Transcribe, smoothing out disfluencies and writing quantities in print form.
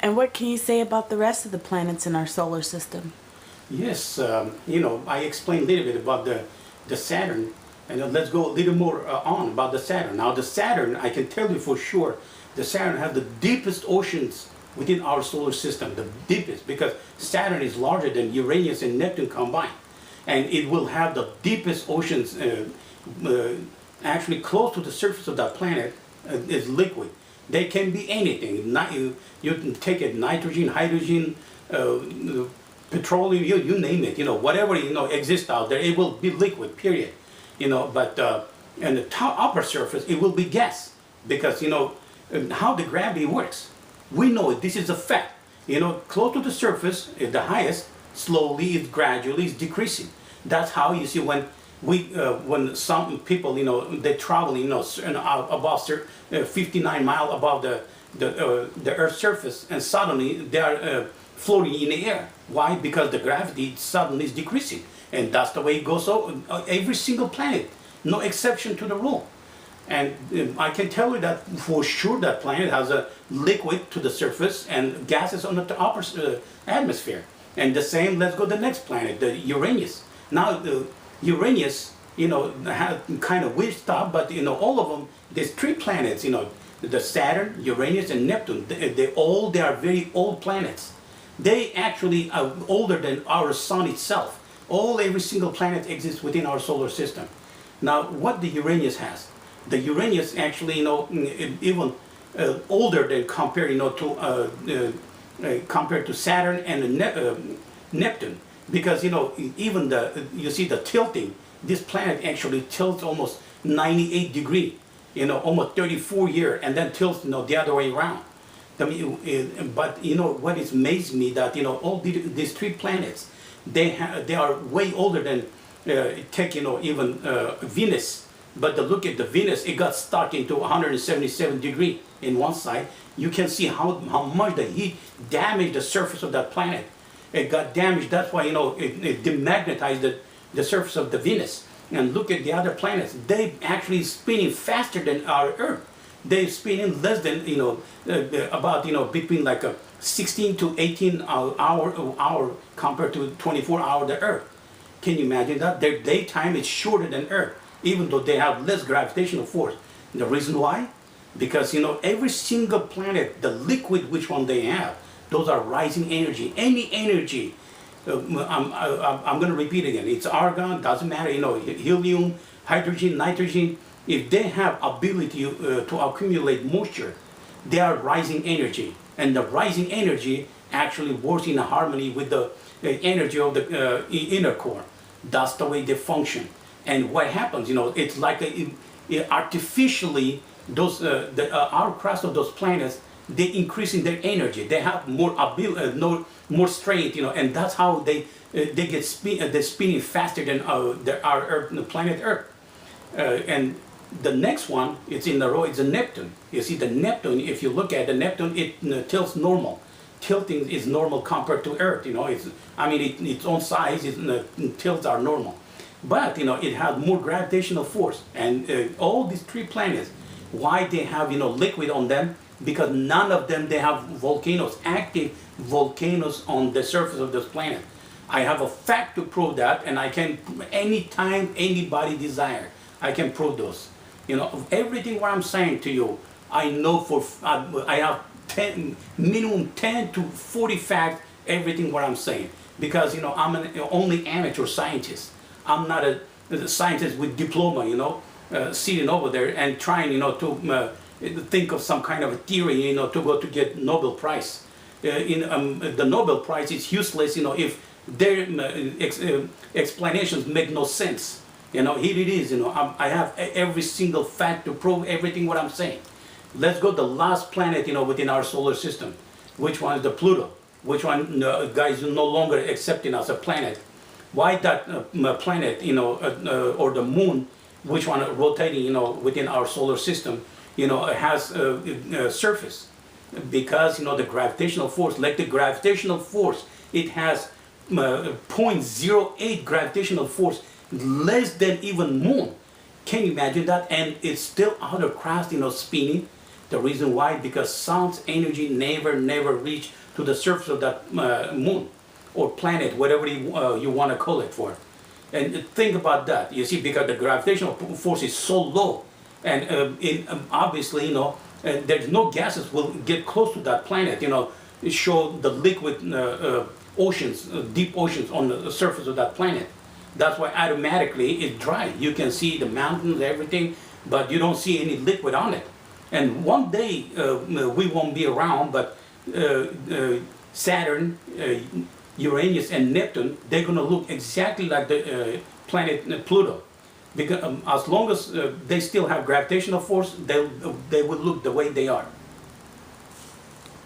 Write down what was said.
And what can you say about the rest of the planets in our solar system? Yes, I explained a little bit about the Saturn, and let's go a little more on about the Saturn. Now, the Saturn, I can tell you for sure, the Saturn has the deepest oceans within our solar system, the deepest, because Saturn is larger than Uranus and Neptune combined, and it will have the deepest oceans. Actually, close to the surface of that planet is liquid. They can be anything. You can take it, nitrogen, hydrogen, petroleum, you name it, whatever, exists out there, it will be liquid, period. But in the upper surface, it will be gas, because, how the gravity works. We know it, this is a fact. Close to the surface, the highest, slowly, gradually, is decreasing. That's how you see when some people, they travel, above 59 miles above the Earth's surface, and suddenly they are floating in the air. Why? Because the gravity suddenly is decreasing, and that's the way it goes. So every single planet, no exception to the rule. And I can tell you that for sure that planet has a liquid to the surface and gases on the upper atmosphere. And the same, let's go to the next planet, the Uranus. Now, Uranus, have kind of weird stuff, but all of them, there's three planets, the Saturn, Uranus, and Neptune. They are very old planets. They actually are older than our sun itself. Every single planet exists within our solar system. Now, what the Uranus has? The Uranus actually, even older than compared, compared to Saturn and Neptune, because even you see the tilting. This planet actually tilts almost 98 degrees, almost 34 years, and then tilts, the other way around. I mean, but what is amazed me that all these three planets, they are way older than take even Venus. But look at the Venus, it got stuck into 177 degrees in one side. You can see how much the heat damaged the surface of that planet. It got damaged. That's why it demagnetized the surface of the Venus. And look at the other planets. They actually spinning faster than our Earth. They're spinning less than about between like a 16 to 18 hour compared to 24 hour the Earth. Can you imagine that? Their daytime is shorter than Earth, even though they have less gravitational force. And the reason why? Because every single planet, the liquid which one they have, those are rising energy. Any energy, I'm going to repeat again. It's argon, doesn't matter. Helium, hydrogen, nitrogen. If they have ability to accumulate moisture, they are rising energy, and the rising energy actually works in harmony with the energy of the inner core. That's the way they function. And what happens, it's like artificially those our crust of those planets, they increasing their energy. They have more ability, more strength, and that's how they get they're spinning faster than our Earth, the planet Earth. And the next one, it's in the row, it's a Neptune. You see the Neptune, if you look at the Neptune, it tilts normal. Tilting is normal compared to Earth, its own size, tilts are normal. But, it has more gravitational force. And all these three planets, why they have, liquid on them? Because none of them, they have volcanoes, active volcanoes on the surface of this planet. I have a fact to prove that, and I can, anytime anybody desire, I can prove those. Everything what I'm saying to you, I know I have minimum 10 to 40 facts, everything what I'm saying. Because, I'm only amateur scientist. I'm not a scientist with diploma, sitting over there and trying, to think of some kind of a theory, to go to get Nobel Prize. The Nobel Prize is useless, if their explanations make no sense. Here it is, I have every single fact to prove everything what I'm saying. Let's go to the last planet, within our solar system. Which one is the Pluto? Which one, guys, no longer accepting as a planet. Why that planet, or the moon, which one rotating, within our solar system, has a surface? Because, the gravitational force, like the gravitational force, it has 0.08 gravitational force, less than even moon. Can you imagine that? And it's still outer crust, spinning. The reason why, because sound's energy never reach to the surface of that moon or planet, whatever you want to call it for. And think about that. You see, because the gravitational force is so low, and obviously, there's no gases will get close to that planet. It show the liquid oceans, deep oceans on the surface of that planet. That's why automatically it's dry. You can see the mountains, everything, but you don't see any liquid on it. And one day we won't be around, but Saturn, Uranus, and Neptune, they're going to look exactly like the planet Pluto. Because as long as they still have gravitational force, they will look the way they are.